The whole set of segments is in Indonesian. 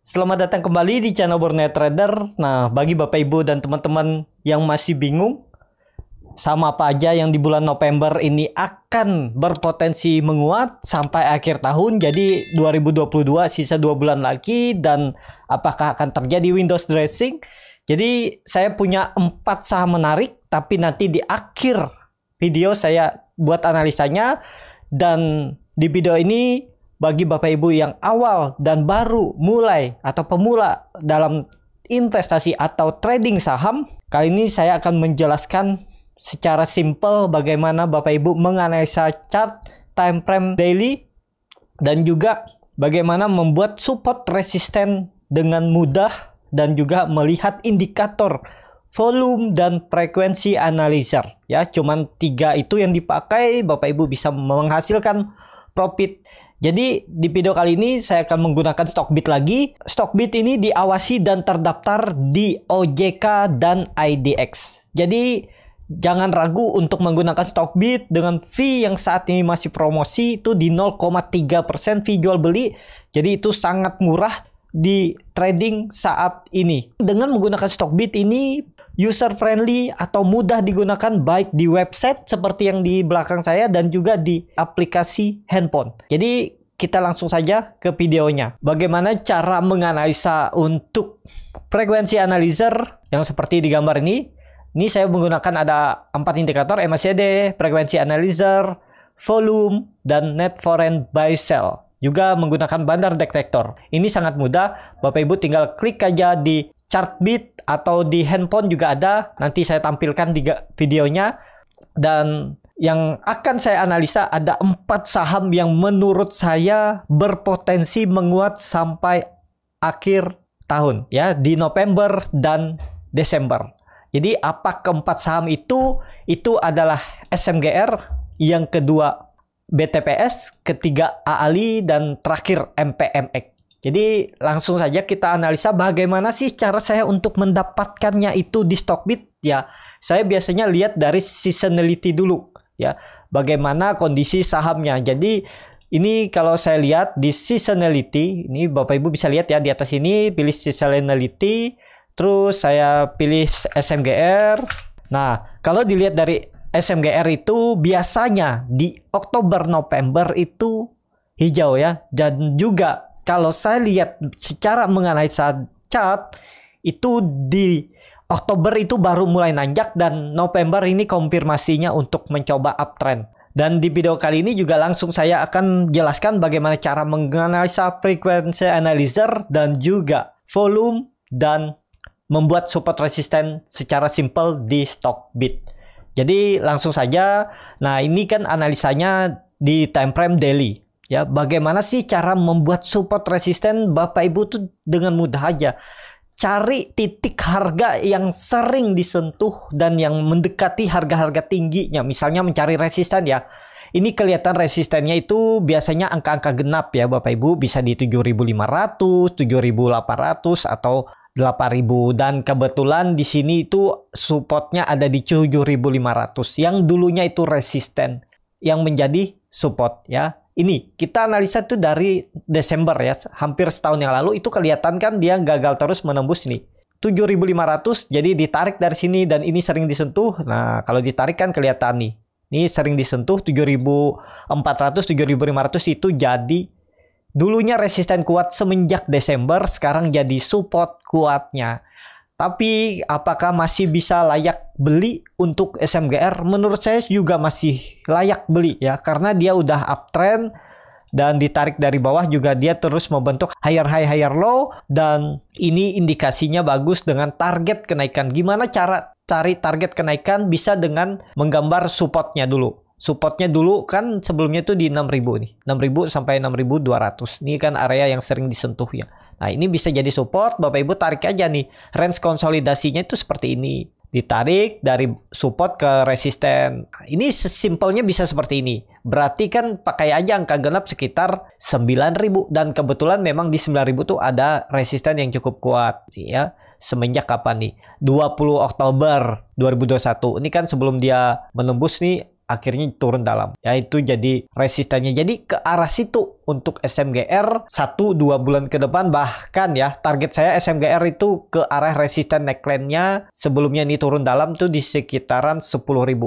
Selamat datang kembali di channel Borneo Trader. Nah, bagi Bapak Ibu dan teman-teman yang masih bingung sama apa aja yang di bulan November ini akan berpotensi menguat sampai akhir tahun. Jadi 2022 sisa 2 bulan lagi, dan apakah akan terjadi windows dressing? Jadi saya punya 4 saham menarik, tapi nanti di akhir video saya buat analisanya. Dan di video ini bagi Bapak Ibu yang awal dan baru mulai atau pemula dalam investasi atau trading saham, kali ini saya akan menjelaskan secara simpel bagaimana Bapak Ibu menganalisa chart, time frame daily, dan juga bagaimana membuat support resisten dengan mudah, dan juga melihat indikator volume dan frekuensi analyzer. Ya, cuman 3 itu yang dipakai, Bapak Ibu bisa menghasilkan profit. Jadi di video kali ini saya akan menggunakan Stockbit lagi. Stockbit ini diawasi dan terdaftar di OJK dan IDX. Jadi jangan ragu untuk menggunakan Stockbit dengan fee yang saat ini masih promosi, itu di 0,3% fee jual beli. Jadi itu sangat murah di trading saat ini. Dengan menggunakan Stockbit ini user friendly atau mudah digunakan baik di website seperti yang di belakang saya dan juga di aplikasi handphone. Jadi kita langsung saja ke videonya. Bagaimana cara menganalisa untuk frekuensi analyzer yang seperti di gambar ini. Ini saya menggunakan ada 4 indikator: MACD, frekuensi analyzer, volume, dan net foreign buy sell. Juga menggunakan bandar detektor. Ini sangat mudah. Bapak Ibu tinggal klik aja di Chartbit atau di handphone juga ada. Nanti saya tampilkan di videonya. Dan yang akan saya analisa ada 4 saham yang menurut saya berpotensi menguat sampai akhir tahun, ya, di November dan Desember. Jadi apa keempat saham itu? Itu adalah SMGR, yang kedua BTPS, ketiga AALI, dan terakhir MPMX. Jadi langsung saja kita analisa bagaimana sih cara saya untuk mendapatkannya itu di Stockbit. Ya, saya biasanya lihat dari seasonality dulu, ya, bagaimana kondisi sahamnya. Jadi ini kalau saya lihat di seasonality, ini Bapak Ibu bisa lihat ya di atas ini, pilih seasonality, terus saya pilih SMGR. Nah, kalau dilihat dari SMGR itu biasanya di Oktober November itu hijau, ya, dan juga kalau saya lihat secara menganalisa chart itu di Oktober itu baru mulai nanjak, dan November ini konfirmasinya untuk mencoba uptrend. Dan di video kali ini juga langsung saya akan jelaskan bagaimana cara menganalisa frekuensi analyzer dan juga volume dan membuat support resisten secara simple di Stockbit. Jadi langsung saja. Nah, ini kan analisanya di time frame daily. Ya, bagaimana sih cara membuat support resisten? Bapak Ibu tuh dengan mudah aja cari titik harga yang sering disentuh dan yang mendekati harga-harga tingginya. Misalnya mencari resisten, ya. Ini kelihatan resistennya itu biasanya angka-angka genap, ya Bapak Ibu, bisa di 7.500, 7.800 atau 8.000, dan kebetulan di sini itu supportnya ada di 7.500 yang dulunya itu resisten yang menjadi support, ya. Ini kita analisa tuh dari Desember, ya, hampir setahun yang lalu itu kelihatan kan dia gagal terus menembus nih 7.500. Jadi ditarik dari sini dan ini sering disentuh. Nah, kalau ditarik kan kelihatan nih. Ini sering disentuh 7.400, 7.500 itu jadi dulunya resisten kuat semenjak Desember, sekarang jadi support kuatnya. Tapi apakah masih bisa layak beli untuk SMGR? Menurut saya juga masih layak beli, ya, karena dia udah uptrend dan ditarik dari bawah juga dia terus membentuk higher high higher low, dan ini indikasinya bagus dengan target kenaikan. Gimana cara cari target kenaikan? Bisa dengan menggambar supportnya dulu. Supportnya dulu kan sebelumnya tuh di 6.000 nih. 6.000 sampai 6.200. Ini kan area yang sering disentuh, ya. Nah, ini bisa jadi support. Bapak Ibu tarik aja nih. Range konsolidasinya itu seperti ini. Ditarik dari support ke resisten. Nah, ini sesimpelnya bisa seperti ini. Berarti kan pakai aja angka genap sekitar 9.000. Dan kebetulan memang di 9.000 tuh ada resisten yang cukup kuat, ya. Semenjak kapan nih? 20 Oktober 2021. Ini kan sebelum dia menembus nih, akhirnya turun dalam, ya, itu jadi resistennya. Jadi ke arah situ untuk SMGR 1-2 bulan ke depan, bahkan ya target saya SMGR itu ke arah resisten neckline-nya sebelumnya ini turun dalam tuh di sekitaran 10.000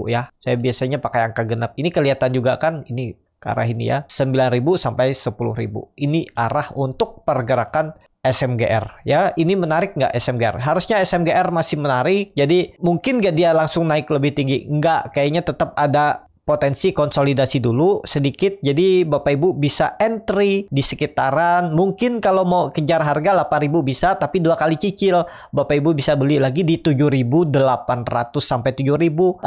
ya. Saya biasanya pakai angka genap. Ini kelihatan juga kan, ini ke arah ini ya, 9.000 sampai 10.000. Ini arah untuk pergerakan SMGR ya. Ini menarik nggak SMGR? Harusnya SMGR masih menarik. Jadi mungkin nggak dia langsung naik lebih tinggi? Nggak, kayaknya tetap ada potensi konsolidasi dulu sedikit. Jadi Bapak Ibu bisa entry di sekitaran, mungkin kalau mau kejar harga 8.000 bisa, tapi 2 kali cicil Bapak Ibu bisa beli lagi di 7.800 sampai 7.600.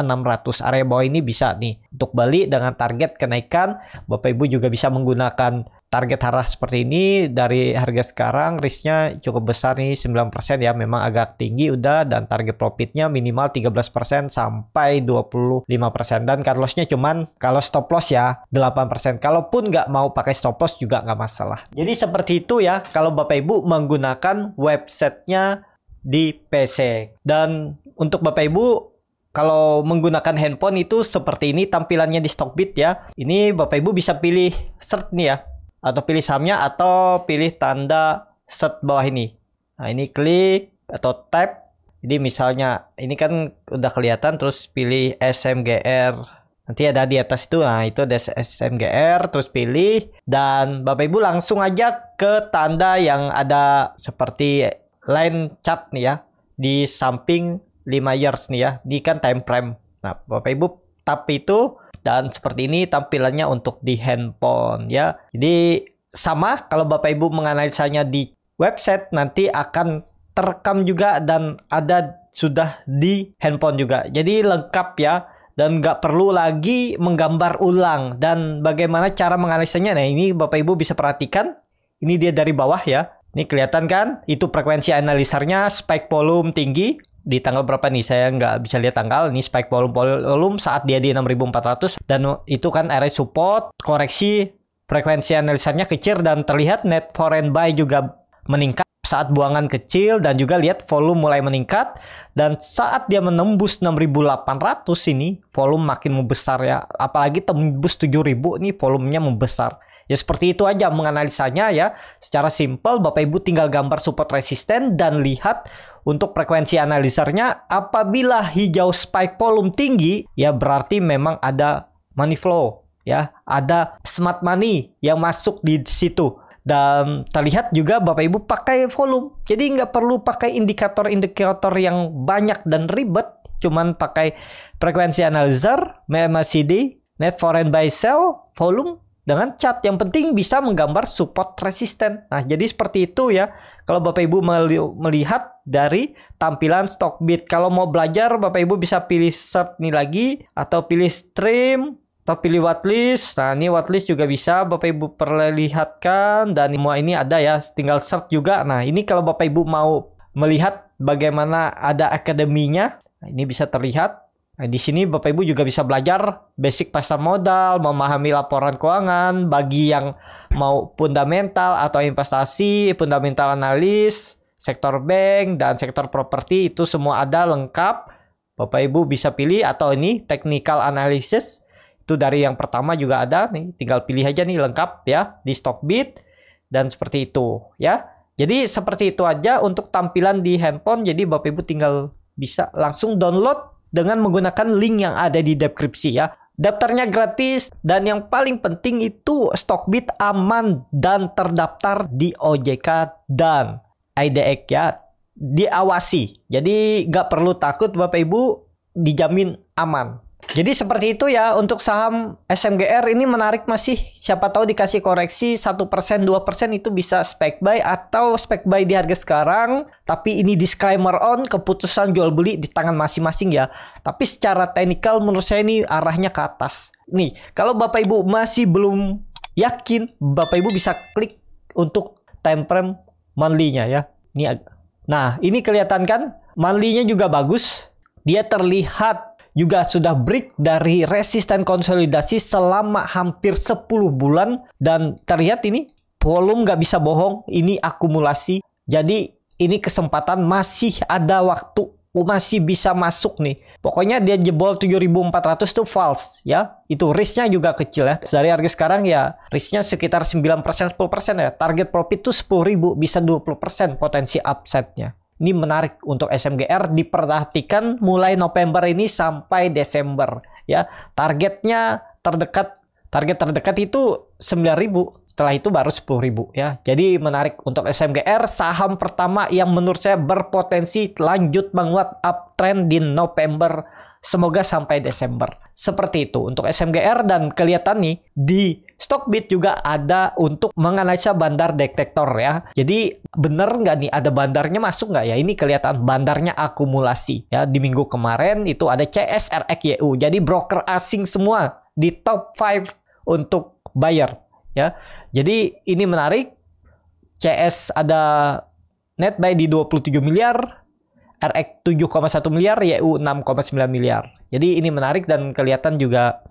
Area bawah ini bisa nih untuk beli dengan target kenaikan. Bapak Ibu juga bisa menggunakan target arah seperti ini. Dari harga sekarang risknya cukup besar nih, 9% ya, memang agak tinggi udah, dan target profitnya minimal 13% sampai 25%, dan cut lossnya cuman kalau stop loss ya 8%. Kalaupun nggak mau pakai stop loss juga nggak masalah. Jadi seperti itu ya kalau Bapak Ibu menggunakan websitenya di PC. Dan untuk Bapak Ibu kalau menggunakan handphone itu seperti ini tampilannya di Stockbit ya. Ini Bapak Ibu bisa pilih search nih ya, atau pilih sahamnya, atau pilih tanda search bawah ini. Nah ini klik atau tap. Jadi misalnya ini kan udah kelihatan, terus pilih SMGR. Nanti ada di atas itu, nah itu ada SMGR, terus pilih. Dan Bapak Ibu langsung aja ke tanda yang ada seperti line chart nih ya, di samping 5 years nih ya. Ini kan time frame. Nah Bapak Ibu tap itu, dan seperti ini tampilannya untuk di handphone ya. Jadi sama kalau Bapak Ibu menganalisanya di website nanti akan terekam juga dan ada sudah di handphone juga. Jadi lengkap ya, dan nggak perlu lagi menggambar ulang. Dan bagaimana cara menganalisanya? Nah ini Bapak Ibu bisa perhatikan. Ini dia dari bawah ya. Ini kelihatan kan? Itu frekuensi analisarnya, spike volume tinggi. Di tanggal berapa nih, saya nggak bisa lihat tanggal. Ini spike volume saat dia di 6.400, dan itu kan area support, koreksi, frekuensi analisanya kecil, dan terlihat net foreign buy juga meningkat saat buangan kecil, dan juga lihat volume mulai meningkat, dan saat dia menembus 6.800 ini volume makin membesar ya, apalagi tembus 7.000 ini volumenya membesar. Ya seperti itu aja menganalisanya ya. Secara simpel Bapak Ibu tinggal gambar support resisten dan lihat untuk frekuensi analisarnya. Apabila hijau spike volume tinggi ya berarti memang ada money flow ya, ada smart money yang masuk di situ. Dan terlihat juga Bapak Ibu pakai volume. Jadi nggak perlu pakai indikator-indikator yang banyak dan ribet. Cuman pakai frekuensi analyzer, MACD, net foreign buy sell, volume, dengan chart. Yang penting bisa menggambar support resisten. Nah jadi seperti itu ya kalau Bapak Ibu melihat dari tampilan Stockbit. Kalau mau belajar Bapak Ibu bisa pilih search nih lagi, atau pilih stream, atau pilih watchlist. Nah ini watchlist juga bisa Bapak Ibu perlihatkan, dan semua ini ada ya, tinggal search juga. Nah ini kalau Bapak Ibu mau melihat bagaimana ada akademinya, nah, ini bisa terlihat. Nah, di sini Bapak Ibu juga bisa belajar basic pasar modal, memahami laporan keuangan, bagi yang mau fundamental atau investasi, fundamental analis, sektor bank, dan sektor properti, itu semua ada lengkap. Bapak Ibu bisa pilih, atau ini technical analysis, itu dari yang pertama juga ada, nih tinggal pilih aja nih lengkap ya di Stockbit, dan seperti itu ya. Jadi seperti itu aja untuk tampilan di handphone. Jadi Bapak Ibu tinggal bisa langsung download dengan menggunakan link yang ada di deskripsi ya. Daftarnya gratis, dan yang paling penting itu Stockbit aman dan terdaftar di OJK dan IDX ya. Diawasi. Jadi nggak perlu takut Bapak Ibu, dijamin aman. Jadi seperti itu ya untuk saham SMGR ini menarik masih. Siapa tahu dikasih koreksi 1%, 2% itu bisa spec buy atau spec buy di harga sekarang. Tapi ini disclaimer on, keputusan jual beli di tangan masing-masing ya. Tapi secara teknikal menurut saya ini arahnya ke atas. Nih, kalau Bapak Ibu masih belum yakin, Bapak Ibu bisa klik untuk time frame monthly-nya ya. Nah, ini kelihatan kan? Monthly-nya juga bagus. Dia terlihat juga sudah break dari resisten konsolidasi selama hampir 10 bulan. Dan terlihat ini volume nggak bisa bohong, ini akumulasi. Jadi ini kesempatan, masih ada waktu masih bisa masuk nih. Pokoknya dia jebol 7.400 tuh false ya. Itu risknya juga kecil ya. Dari harga sekarang ya risknya sekitar 9% 10% ya. Target profit tuh 10.000 bisa 20% potensi upside-nya. Ini menarik untuk SMGR, diperhatikan mulai November ini sampai Desember ya. Target terdekat itu 9.000. Setelah itu baru 10.000 ya. Jadi menarik untuk SMGR, saham pertama yang menurut saya berpotensi lanjut menguat uptrend di November. Semoga sampai Desember. Seperti itu untuk SMGR, dan kelihatan nih di Stockbit juga ada untuk menganalisa bandar detektor ya. Jadi bener nggak nih ada bandarnya masuk nggak ya? Ini kelihatan bandarnya akumulasi ya. Di minggu kemarin itu ada CSRXYU. Jadi broker asing semua di top 5 untuk buyer. Ya, jadi ini menarik. CS ada net buy di 27 miliar, RX 7,1 miliar, YU 6,9 miliar. Jadi ini menarik dan kelihatan juga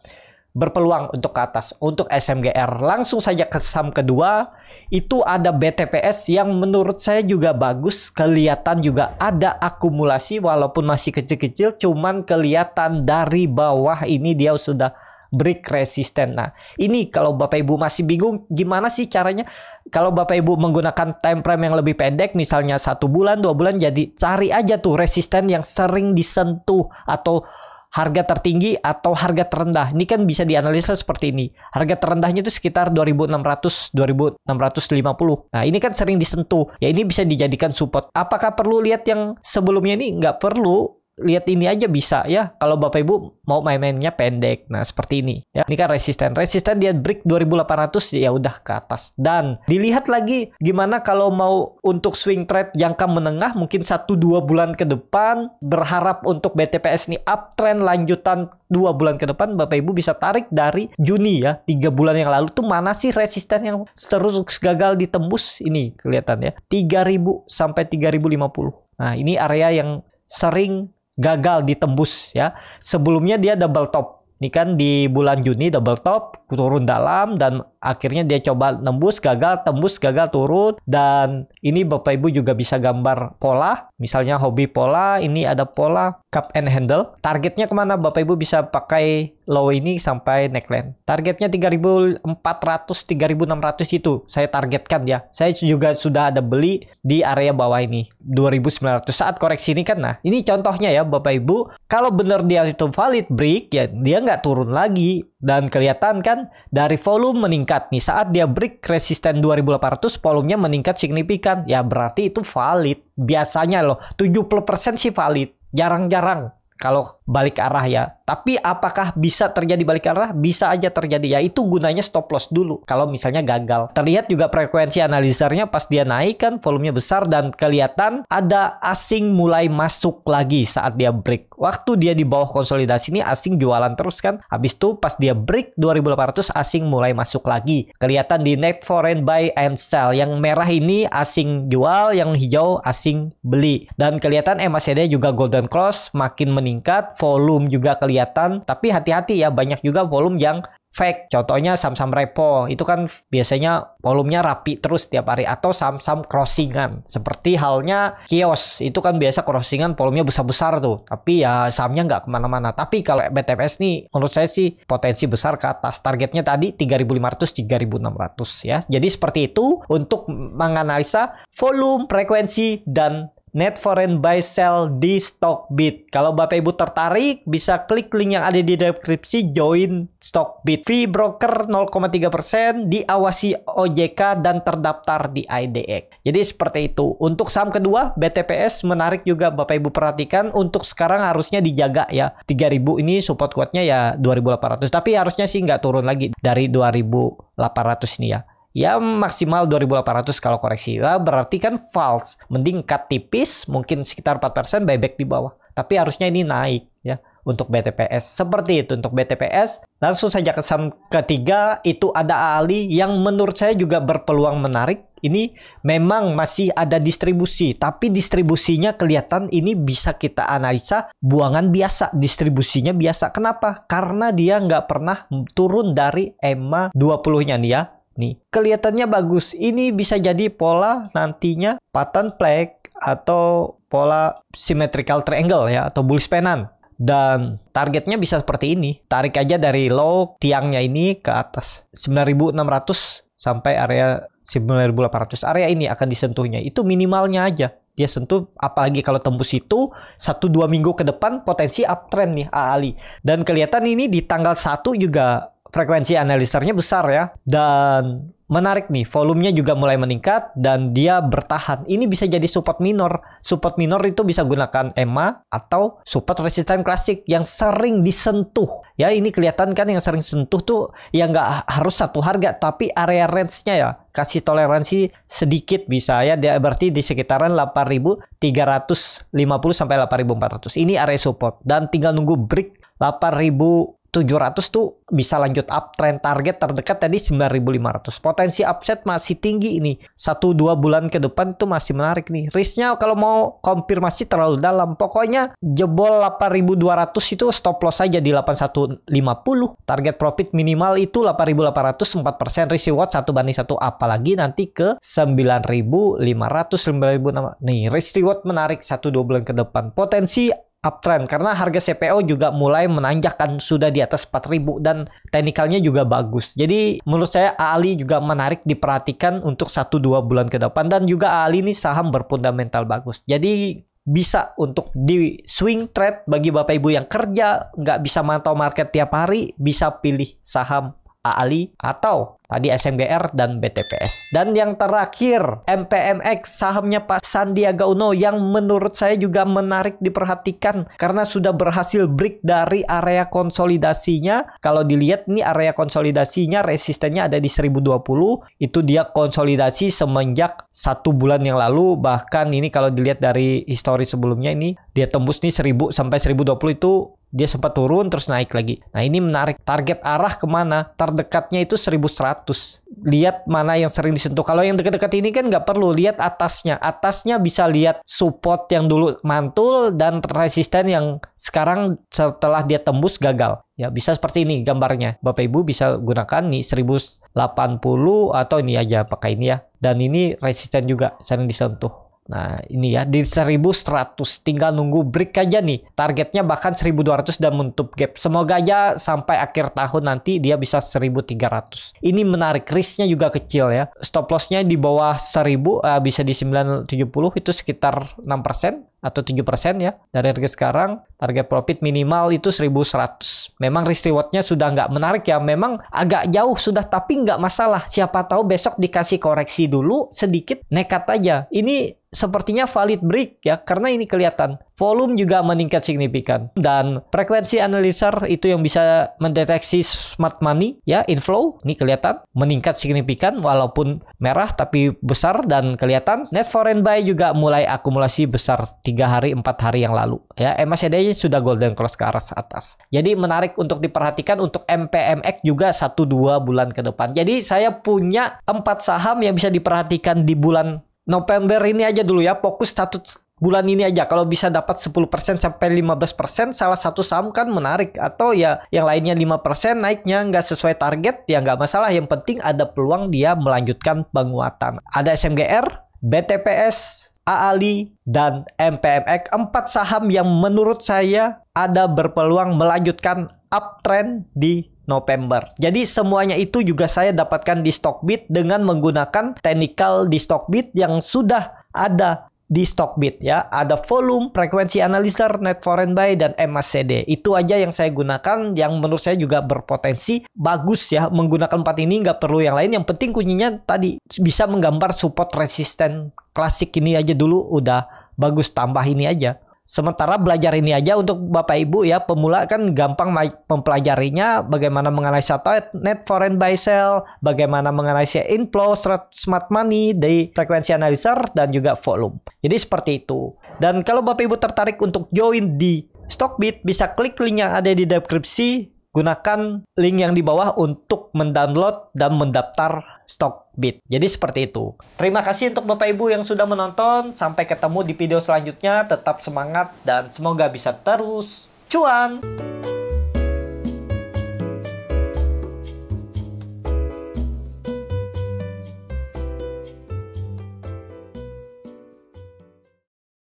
berpeluang untuk ke atas untuk SMGR. Langsung saja ke saham kedua, itu ada BTPS yang menurut saya juga bagus. Kelihatan juga ada akumulasi walaupun masih kecil-kecil, cuman kelihatan dari bawah ini dia sudah break resisten. Nah, ini kalau Bapak Ibu masih bingung gimana sih caranya, kalau Bapak Ibu menggunakan time frame yang lebih pendek, misalnya 1 bulan, 2 bulan, jadi cari aja tuh resisten yang sering disentuh atau harga tertinggi atau harga terendah. Ini kan bisa dianalisa seperti ini. Harga terendahnya itu sekitar 2.600, 2.650. Nah, ini kan sering disentuh. Ya, ini bisa dijadikan support. Apakah perlu lihat yang sebelumnya ini? Nggak perlu. Lihat ini aja bisa ya, kalau Bapak Ibu mau main-mainnya pendek. Nah, seperti ini ya. Ini kan resisten dia break 2.800, ya udah ke atas. Dan dilihat lagi gimana kalau mau untuk swing trade jangka menengah, mungkin 1-2 bulan ke depan, berharap untuk BTPS ini uptrend lanjutan 2 bulan ke depan. Bapak Ibu bisa tarik dari Juni ya, 3 bulan yang lalu tuh mana sih resisten yang terus gagal ditembus. Ini kelihatan ya, 3.000 sampai 3.050. Nah, ini area yang sering gagal ditembus ya. Sebelumnya dia double top. Ini kan di bulan Juni double top, turun dalam, dan akhirnya dia coba nembus, gagal, tembus, gagal, turun. Dan ini Bapak Ibu juga bisa gambar pola. Misalnya hobi pola, ini ada pola cup and handle. Targetnya kemana? Bapak Ibu bisa pakai low ini sampai neckline. Targetnya 3.400, 3.600 itu saya targetkan ya. Saya juga sudah ada beli di area bawah ini 2.900 saat koreksi ini kan. Nah, ini contohnya ya Bapak Ibu. Kalau benar dia itu valid break ya, dia nggak turun lagi. Dan kelihatan kan dari volume meningkat nih. Saat dia break resisten 2.800, volumenya meningkat signifikan. Ya berarti itu valid. Biasanya loh 70% sih valid. Jarang-jarang kalau balik arah ya. Tapi apakah bisa terjadi balik arah? Bisa aja terjadi ya. Itu gunanya stop loss dulu kalau misalnya gagal. Terlihat juga frekuensi analisarnya pas dia naik kan volumenya besar, dan kelihatan ada asing mulai masuk lagi saat dia break. Waktu dia di bawah konsolidasi ini asing jualan terus kan. Habis itu pas dia break 2.800 asing mulai masuk lagi. Kelihatan di net foreign buy and sell. Yang merah ini asing jual, yang hijau asing beli. Dan kelihatan MACD juga golden cross makin meningkat, volume juga kelihatan. Tapi hati-hati ya, banyak juga volume yang fake. Contohnya saham-saham repo, itu kan biasanya volumenya rapi terus tiap hari. Atau saham-saham crossingan, seperti halnya kios, itu kan biasa crossingan volumenya besar-besar tuh, tapi ya sahamnya nggak kemana-mana. Tapi kalau BTPS nih menurut saya sih potensi besar ke atas. Targetnya tadi 3.500, 3.600 ya. Jadi seperti itu untuk menganalisa volume, frekuensi, dan net foreign buy sell di Stockbit. Kalau Bapak Ibu tertarik, bisa klik link yang ada di deskripsi, join Stockbit. Fee broker 0,3%, diawasi OJK, dan terdaftar di IDX. Jadi seperti itu. Untuk saham kedua, BTPS menarik juga Bapak Ibu perhatikan. Untuk sekarang harusnya dijaga ya. 3.000 ini support kuatnya ya 2.800. Tapi harusnya sih nggak turun lagi dari 2.800 ini ya. Ya maksimal 2.800 kalau koreksi. Ya, berarti kan false. Mending cut tipis, mungkin sekitar 4% buyback di bawah. Tapi harusnya ini naik ya untuk BTPS. Seperti itu untuk BTPS. Langsung saja ke saham ketiga, itu ada Ali yang menurut saya juga berpeluang menarik. Ini memang masih ada distribusi, tapi distribusinya kelihatan ini bisa kita analisa buangan biasa. Distribusinya biasa. Kenapa? Karena dia nggak pernah turun dari EMA 20-nya nih ya. Nih, kelihatannya bagus. Ini bisa jadi pola nantinya pattern flag atau pola symmetrical triangle ya, atau bullish pennant. Dan targetnya bisa seperti ini. Tarik aja dari low tiangnya ini ke atas 9.600 sampai area 9.800. Area ini akan disentuhnya. Itu minimalnya aja dia sentuh, apalagi kalau tembus itu 1-2 minggu ke depan potensi uptrend nih AALI. Dan kelihatan ini di tanggal 1 juga frekuensi analisernya besar ya. Dan menarik nih, volumenya juga mulai meningkat dan dia bertahan. Ini bisa jadi support minor. Support minor itu bisa gunakan EMA atau support resisten klasik yang sering disentuh. Ya, ini kelihatan kan yang sering sentuh tuh ya nggak harus satu harga, tapi area range-nya ya. Kasih toleransi sedikit bisa ya, dia berarti di sekitaran 8.350 sampai 8.400. Ini area support dan tinggal nunggu break 8.700 tuh bisa lanjut uptrend. Target terdekat tadi 9.500. Potensi upset masih tinggi ini. 1-2 bulan ke depan itu masih menarik nih. Risknya kalau mau konfirmasi terlalu dalam. Pokoknya jebol 8.200 itu stop loss aja di 8150. Target profit minimal itu 8.800, 4% risk reward 1:1. Apalagi nanti ke 9.500, 9.600. Nih risk reward menarik 1-2 bulan ke depan. Potensi uptrend karena harga CPO juga mulai menanjak kan, sudah di atas 4.000 dan teknikalnya juga bagus. Jadi menurut saya AALI juga menarik diperhatikan untuk 1-2 bulan ke depan. Dan juga AALI ini saham berfundamental bagus. Jadi bisa untuk di swing trade bagi Bapak Ibu yang kerja nggak bisa mantau market tiap hari, bisa pilih saham AALI atau tadi SMGR dan BTPS. Dan yang terakhir MPMX, sahamnya Pak Sandiaga Uno yang menurut saya juga menarik diperhatikan karena sudah berhasil break dari area konsolidasinya. Kalau dilihat ini area konsolidasinya resistennya ada di 1020. Itu dia konsolidasi semenjak 1 bulan yang lalu. Bahkan ini kalau dilihat dari histori sebelumnya ini dia tembus nih 1000 sampai 1020 itu dia sempat turun terus naik lagi. Nah ini menarik. Target arah kemana? Terdekatnya itu 1100. Lihat mana yang sering disentuh. Kalau yang dekat-dekat ini kan nggak perlu. Lihat atasnya. Atasnya bisa lihat support yang dulu mantul dan resisten yang sekarang setelah dia tembus gagal. Ya bisa seperti ini gambarnya. Bapak Ibu bisa gunakan nih 1080 atau ini aja pakai ini ya. Dan ini resisten juga sering disentuh. Nah ini ya di 1100 tinggal nunggu break aja nih. Targetnya bahkan 1200 dan menutup gap. Semoga aja sampai akhir tahun nanti dia bisa 1300. Ini menarik, risknya juga kecil ya. Stop lossnya di bawah 1000, bisa di 970, itu sekitar 6% atau 7% ya dari harga sekarang. Target profit minimal itu 1100. Memang risk rewardnya sudah nggak menarik ya, memang agak jauh sudah, tapi nggak masalah. Siapa tahu besok dikasih koreksi dulu sedikit, nekat aja. Ini sepertinya valid break ya, karena ini kelihatan volume juga meningkat signifikan dan frekuensi analyzer itu yang bisa mendeteksi smart money ya, inflow ini kelihatan meningkat signifikan walaupun merah tapi besar dan kelihatan. Net foreign buy juga mulai akumulasi besar 3 hari 4 hari yang lalu ya. MACD sudah golden cross ke arah atas. Jadi menarik untuk diperhatikan. Untuk MPMX juga 1-2 bulan ke depan. Jadi saya punya 4 saham yang bisa diperhatikan di bulan November ini aja dulu ya. Fokus satu bulan ini aja. Kalau bisa dapat 10% sampai 15%, salah satu saham kan menarik. Atau ya yang lainnya 5% naiknya nggak sesuai target, ya nggak masalah. Yang penting ada peluang dia melanjutkan penguatan. Ada SMGR, BTPS, AALI, dan MPMX. 4 saham yang menurut saya ada berpeluang melanjutkan uptrend di November. Jadi semuanya itu juga saya dapatkan di Stockbit dengan menggunakan technical di Stockbit yang sudah ada di Stockbit ya. Ada volume, frekuensi analyzer, net foreign buy, dan MACD. Itu aja yang saya gunakan yang menurut saya juga berpotensi bagus ya. Menggunakan 4 ini nggak perlu yang lain. Yang penting kuncinya tadi bisa menggambar support resisten klasik ini aja dulu udah bagus, tambah ini aja. Sementara belajar ini aja untuk Bapak Ibu ya, pemula kan gampang mempelajarinya, bagaimana menganalisa net foreign buy sell, bagaimana menganalisa inflow, smart money, dari frekuensi analyzer, dan juga volume. Jadi seperti itu. Dan kalau Bapak Ibu tertarik untuk join di Stockbit, bisa klik link yang ada di deskripsi. Gunakan link yang di bawah untuk mendownload dan mendaftar Stockbit. Jadi seperti itu. Terima kasih untuk Bapak Ibu yang sudah menonton. Sampai ketemu di video selanjutnya. Tetap semangat dan semoga bisa terus cuan.